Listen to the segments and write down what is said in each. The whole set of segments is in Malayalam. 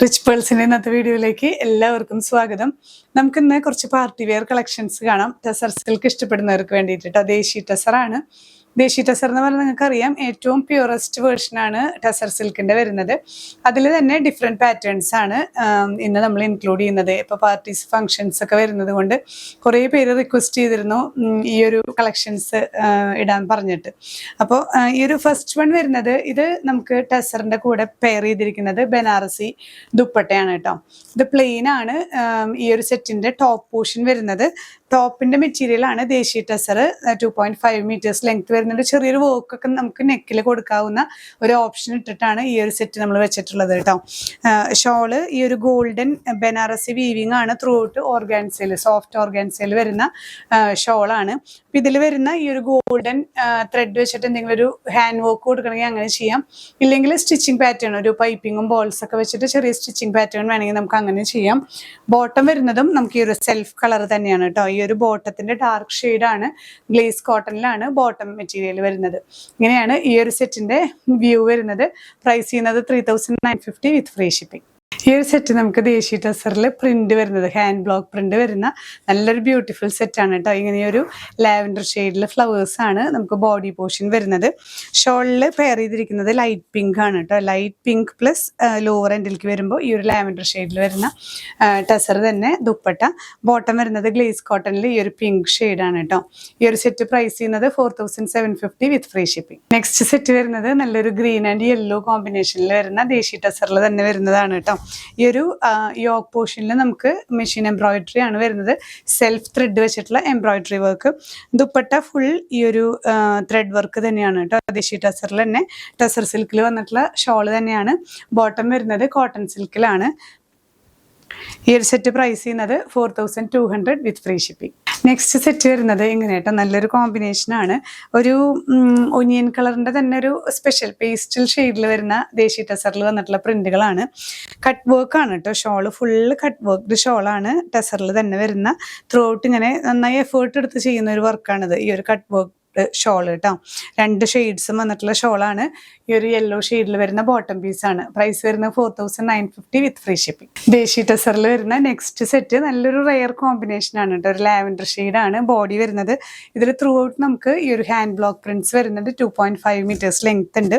റിച്ച് പേൾസിന്റെ ഇന്നത്തെ വീഡിയോയിലേക്ക് എല്ലാവർക്കും സ്വാഗതം. നമുക്കിന്ന് കുറച്ച് പാർട്ടി വെയർ കളക്ഷൻസ് കാണാം. ടെസർ സിൽക്ക് ഇഷ്ടപ്പെടുന്നവർക്ക് വേണ്ടിയിട്ട് ദേശി ടെസറാണ്. ദേശി ടെസർ എന്ന് പറഞ്ഞാൽ നിങ്ങൾക്കറിയാം, ഏറ്റവും പ്യൂറസ്റ്റ് വേർഷനാണ് ടെസർ സിൽക്കിന്റെ വരുന്നത്. അതിൽ തന്നെ ഡിഫറെൻറ്റ് പാറ്റേൺസ് ആണ് ഇന്ന് നമ്മൾ ഇൻക്ലൂഡ് ചെയ്യുന്നത്. ഇപ്പോൾ പാർട്ടീസ് ഫങ്ഷൻസ് ഒക്കെ വരുന്നത് കൊണ്ട് കുറേ പേര് റിക്വസ്റ്റ് ചെയ്തിരുന്നു ഈ ഒരു കളക്ഷൻസ് ഇടാൻ പറഞ്ഞിട്ട്. അപ്പോൾ ഈ ഒരു ഫസ്റ്റ് വൺ വരുന്നത്, ഇത് നമുക്ക് ടെസറിന്റെ കൂടെ പെയർ ചെയ്തിരിക്കുന്നത് ബനാറസി ദുപ്പട്ടയാണ് കേട്ടോ. ഇത് പ്ലെയിൻ ആണ്. ഈ ഒരു സെറ്റിന്റെ ടോപ്പ് പോർഷൻ വരുന്നത്, ടോപ്പിന്റെ മെറ്റീരിയൽ ആണ് ദേശി ടെസർ. 2.5 മീറ്റേഴ്സ് ലെങ്ത് വരുന്നുണ്ട്. ചെറിയൊരു വർക്കൊക്കെ നമുക്ക് നെക്കിൽ കൊടുക്കാവുന്ന ഒരു ഓപ്ഷൻ ഇട്ടിട്ടാണ് ഈ ഒരു സെറ്റ് നമ്മൾ വെച്ചിട്ടുള്ളത് കേട്ടോ. ഷോള് ഈ ഒരു ഗോൾഡൻ ബനാറസി വീവിങ് ആണ് ത്രൂ ഔട്ട്. ഓർഗാൻസയിൽ, സോഫ്റ്റ് ഓർഗാൻസയിൽ വരുന്ന ഷോളാണ്. അപ്പം ഇതിൽ വരുന്ന ഈ ഒരു ഗോൾഡൻ ത്രെഡ് വെച്ചിട്ട് എന്തെങ്കിലും ഒരു ഹാൻഡ് വർക്ക് കൊടുക്കണമെങ്കിൽ അങ്ങനെ ചെയ്യാം. ഇല്ലെങ്കിൽ സ്റ്റിച്ചിങ് പാറ്റേൺ, ഒരു പൈപ്പിങ്ങും ബോൾസ് ഒക്കെ വെച്ചിട്ട് ചെറിയ സ്റ്റിച്ചിങ് പാറ്റേൺ വേണമെങ്കിൽ നമുക്ക് അങ്ങനെ ചെയ്യാം. ബോട്ടം വരുന്നതും നമുക്ക് ഈ ഒരു സെൽഫ് കളർ തന്നെയാണ് കേട്ടോ. ഈ ഒരു ബോട്ടത്തിന്റെ ഡാർക്ക് ഷെയ്ഡാണ്. ഗ്ലേസ് കോട്ടണിലാണ് ബോട്ടം മെറ്റീരിയൽ വരുന്നത്. ഇങ്ങനെയാണ് ഈ ഒരു സെറ്റിന്റെ വ്യൂ വരുന്നത്. പ്രൈസ് ചെയ്യുന്നത് 3950 വിത്ത് ഫ്രീ ഷിപ്പിംഗ്. ഈ ഒരു സെറ്റ് നമുക്ക് ദേശി ടെസറിൽ പ്രിന്റ് വരുന്നത്, ഹാൻഡ് ബ്ലോക്ക് പ്രിന്റ് വരുന്ന നല്ലൊരു ബ്യൂട്ടിഫുൾ സെറ്റാണ് കേട്ടോ. ഇങ്ങനെയൊരു ലാവൻഡർ ഷെയ്ഡിൽ ഫ്ലവേഴ്സ് ആണ് നമുക്ക് ബോഡി പോർഷൻ വരുന്നത്. ഷോളിൽ പെയർ ചെയ്തിരിക്കുന്നത് ലൈറ്റ് പിങ്ക് ആണ് കേട്ടോ. ലൈറ്റ് പിങ്ക് പ്ലസ് ലോവർ എൻഡിലേക്ക് വരുമ്പോൾ ഈ ഒരു ലാവൻഡർ ഷെയ്ഡിൽ വരുന്ന ടെസർ തന്നെ ദുപ്പട്ട. ബോട്ടം വരുന്നത് ഗ്ലേസ് കോട്ടണിൽ ഈ ഒരു പിങ്ക് ഷെയ്ഡാണ് കേട്ടോ. ഈ ഒരു സെറ്റ് പ്രൈസ് ചെയ്യുന്നത് 4750 വിത്ത് ഫ്രീ ഷിപ്പിംഗ്. നെക്സ്റ്റ് സെറ്റ് വരുന്നത് നല്ലൊരു ഗ്രീൻ ആൻഡ് യെല്ലോ കോമ്പിനേഷനിൽ വരുന്ന ദേശി ടെസറിൽ തന്നെ വരുന്നതാണ് കേട്ടോ. ഈ ഒരു യോക്ക് പോർഷനിൽ നമുക്ക് മെഷീൻ എംബ്രോയിഡറി ആണ് വരുന്നത്. സെൽഫ് ത്രെഡ് വെച്ചിട്ടുള്ള എംബ്രോയിഡറി വർക്ക്. ദുപ്പട്ട ഫുൾ ഈ ഒരു ത്രെഡ് വർക്ക് തന്നെയാണ് കേട്ടോ. ദേശി ടെസറിൽ തന്നെ ടെസർ സിൽക്കിൽ വന്നിട്ടുള്ള ഷോള് തന്നെയാണ്. ബോട്ടം വരുന്നത് കോട്ടൺ സിൽക്കിലാണ്. ഈ ഒരു സെറ്റ് പ്രൈസ് ചെയ്യുന്നത് 4200 വിത്ത് ഫ്രീ ഷിപ്പിംഗ്. നെക്സ്റ്റ് സെറ്റ് വരുന്നത് ഇങ്ങനെ കേട്ടോ. നല്ലൊരു കോമ്പിനേഷൻ ആണ്. ഒരു ഒനിയൻ കളറിന്റെ തന്നെ ഒരു സ്പെഷ്യൽ പേസ്റ്റൽ ഷെയ്ഡിൽ വരുന്ന ദേശി ടെസറിൽ വന്നിട്ടുള്ള പ്രിന്റുകളാണ്. കട്ട് വർക്ക് ആണ് കേട്ടോ. ഷോള് ഫുള്ള് കട്ട് വർക്ക്ഡ് ഷോളാണ് ടെസറിൽ തന്നെ വരുന്ന. ത്രൂ ഔട്ട് ഇങ്ങനെ നന്നായി എഫേർട്ട് എടുത്ത് ചെയ്യുന്ന ഒരു വർക്കാണിത്. ഈ ഒരു കട്ട് വർക്ക് ഷോൾ കേട്ടോ. 2 ഷെയ്ഡ്സും വന്നിട്ടുള്ള ഷോളാണ്. ഈ ഒരു യെല്ലോ ഷെയ്ഡിൽ വരുന്ന ബോട്ടം പീസ് ആണ്. പ്രൈസ് വരുന്നത് 4950 വിത്ത് ഫ്രീ ഷിപ്പിംഗ്. ദേശി ടെസറിൽ വരുന്ന നെക്സ്റ്റ് സെറ്റ് നല്ലൊരു റെയർ കോമ്പിനേഷൻ ആണ് കേട്ടോ. ഒരു ലാവൻഡർ ഷെയ്ഡാണ് ബോഡി വരുന്നത്. ഇതിൽ ത്രൂ ഔട്ട് നമുക്ക് ഈ ഒരു ഹാൻഡ് ബ്ലോക്ക് പ്രിന്റ്സ് വരുന്നുണ്ട്. 2.5 മീറ്റേഴ്സ് ലെങ്ത് ഉണ്ട്.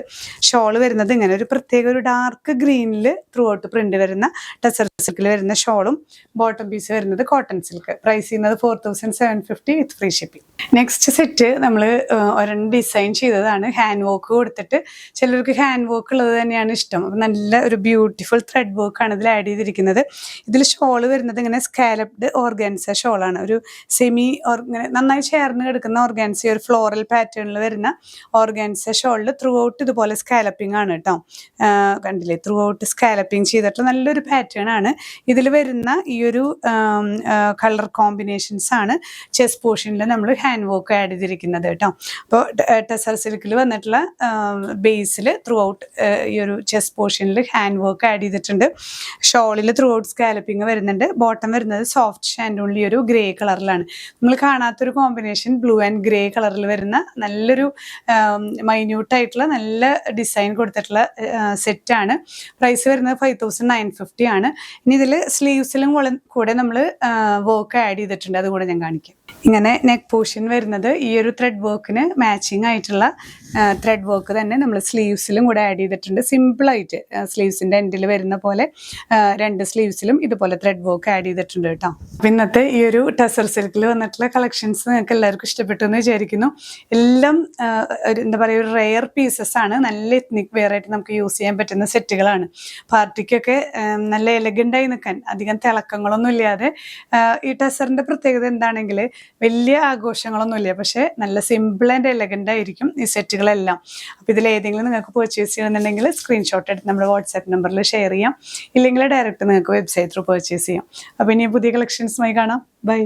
ഷോൾ വരുന്നത് ഇങ്ങനെ ഒരു പ്രത്യേക ഒരു ഡാർക്ക് ഗ്രീനിൽ ത്രൂ ഔട്ട് പ്രിന്റ് വരുന്ന ടെസർ സിൽക്കിൽ വരുന്ന ഷോളും. ബോട്ടം പീസ് വരുന്നത് കോട്ടൺ സിൽക്ക്. പ്രൈസ് ചെയ്യുന്നത് 4750 വിത്ത് ഫ്രീ ഷിപ്പിംഗ്. നെക്സ്റ്റ് സെറ്റ് നമ്മൾ ഒരെണ്ണം ഡിസൈൻ ചെയ്തതാണ്. ഹാൻഡ് വർക്ക് കൊടുത്തിട്ട്, ചിലർക്ക് ഹാൻഡ് വർക്ക് ഉള്ളത് തന്നെയാണ് ഇഷ്ടം. അപ്പം നല്ല ഒരു ബ്യൂട്ടിഫുൾ ത്രെഡ് വർക്കാണ് ഇതിൽ ആഡ് ചെയ്തിരിക്കുന്നത്. ഇതിൽ ഷോള് വരുന്നത് ഇങ്ങനെ സ്കാലപ്ഡ് ഓർഗാൻസ ഷോളാണ്. ഒരു സെമി ഇങ്ങനെ നന്നായി ചേർന്ന് കിടക്കുന്ന ഓർഗാൻസ, ഒരു ഫ്ലോറൽ പാറ്റേണിൽ വരുന്ന ഓർഗാൻസ ഷോളിൽ ത്രൂ ഔട്ട് ഇതുപോലെ സ്കാലപ്പിംഗ് ആണ് കേട്ടോ. കണ്ടില്ലേ, ത്രൂ ഔട്ട് സ്കാലപ്പിംഗ് ചെയ്തിട്ട് നല്ലൊരു പാറ്റേൺ ആണ്. ഇതിൽ വരുന്ന ഈ ഒരു കളർ കോമ്പിനേഷൻസ് ആണ് ചെസ്റ്റ് പോർഷനിൽ നമ്മൾ ഹാൻഡ് വർക്ക് ആഡ് ചെയ്തിരിക്കുന്നത് കേട്ടോ. അപ്പോൾ ടെസർ സിൽക്കിൽ വന്നിട്ടുള്ള ബേസിൽ ത്രൂ ഔട്ട് ഈ ഒരു ചെസ്റ്റ് പോർഷനിൽ ഹാൻഡ് വർക്ക് ആഡ് ചെയ്തിട്ടുണ്ട്. ഷോളിൽ ത്രൂ ഔട്ട് സ്കാലപ്പിംഗ് വരുന്നുണ്ട്. ബോട്ടം വരുന്നത് സോഫ്റ്റ് ഷാൻഡോണിൽ ഒരു ഗ്രേ കളറിലാണ്. നമ്മൾ കാണാത്തൊരു കോമ്പിനേഷൻ, ബ്ലൂ ആൻഡ് ഗ്രേ കളറിൽ വരുന്ന നല്ലൊരു മൈന്യൂട്ടായിട്ടുള്ള നല്ല ഡിസൈൻ കൊടുത്തിട്ടുള്ള സെറ്റാണ്. പ്രൈസ് വരുന്നത് 5950 ആണ്. ഇനി ഇതിൽ സ്ലീവ്സിലും കൂടെ നമ്മൾ വർക്ക് ആഡ് ചെയ്തിട്ടുണ്ട്. അതുകൂടെ ഞാൻ കാണിക്കാം. ഇങ്ങനെ നെക്ക് പോർഷൻ വരുന്നത് ഈ ഒരു ത്രെഡ് വർക്കിന് മാച്ചിങ് ആയിട്ടുള്ള ത്രെഡ് വർക്ക് തന്നെ നമ്മൾ സ്ലീവ്സിലും കൂടെ ആഡ് ചെയ്തിട്ടുണ്ട്. സിമ്പിളായിട്ട് സ്ലീവ്സിൻ്റെ എൻഡിൽ വരുന്ന പോലെ 2 സ്ലീവ്സിലും ഇതുപോലെ ത്രെഡ് വർക്ക് ആഡ് ചെയ്തിട്ടുണ്ട് കേട്ടോ. അപ്പം ഇന്നത്തെ ഈ ഒരു ടെസർ സിൽക്കിൽ വന്നിട്ടുള്ള കളക്ഷൻസ് നിങ്ങൾക്ക് എല്ലാവർക്കും ഇഷ്ടപ്പെട്ടു എന്ന് വിചാരിക്കുന്നു. എല്ലാം എന്താ പറയുക, ഒരു റെയർ പീസസ് ആണ്. നല്ല എത്നിക് വെയർ ആയിട്ട് നമുക്ക് യൂസ് ചെയ്യാൻ പറ്റുന്ന സെറ്റുകളാണ്. പാർട്ടിക്കൊക്കെ നല്ല എലഗൻ്റായി നിൽക്കാൻ, അധികം തിളക്കങ്ങളൊന്നും ഇല്ലാതെ. ഈ ടെസറിൻ്റെ പ്രത്യേകത എന്താണെങ്കിൽ വലിയ ആഘോഷങ്ങളൊന്നുമില്ല, പക്ഷെ നല്ല സിമ്പിൾ ആൻഡ് എലഗൻ്റ് ആയിരിക്കും ഈ സെറ്റുകളെല്ലാം. അപ്പോൾ ഇതിൽ ഏതെങ്കിലും നിങ്ങൾക്ക് പർച്ചേസ് ചെയ്യണമെന്നുണ്ടെങ്കിൽ സ്ക്രീൻഷോട്ട് എടുത്ത് നമ്മുടെ വാട്സാപ്പ് നമ്പറിൽ ഷെയർ ചെയ്യാം. ഇല്ലെങ്കിൽ ഡയറക്റ്റ് നിങ്ങൾക്ക് വെബ്സൈറ്റ് ത്രൂ പർച്ചേസ് ചെയ്യാം. അപ്പോൾ ഇനി പുതിയ കളക്ഷൻസുമായി കാണാം. ബൈ.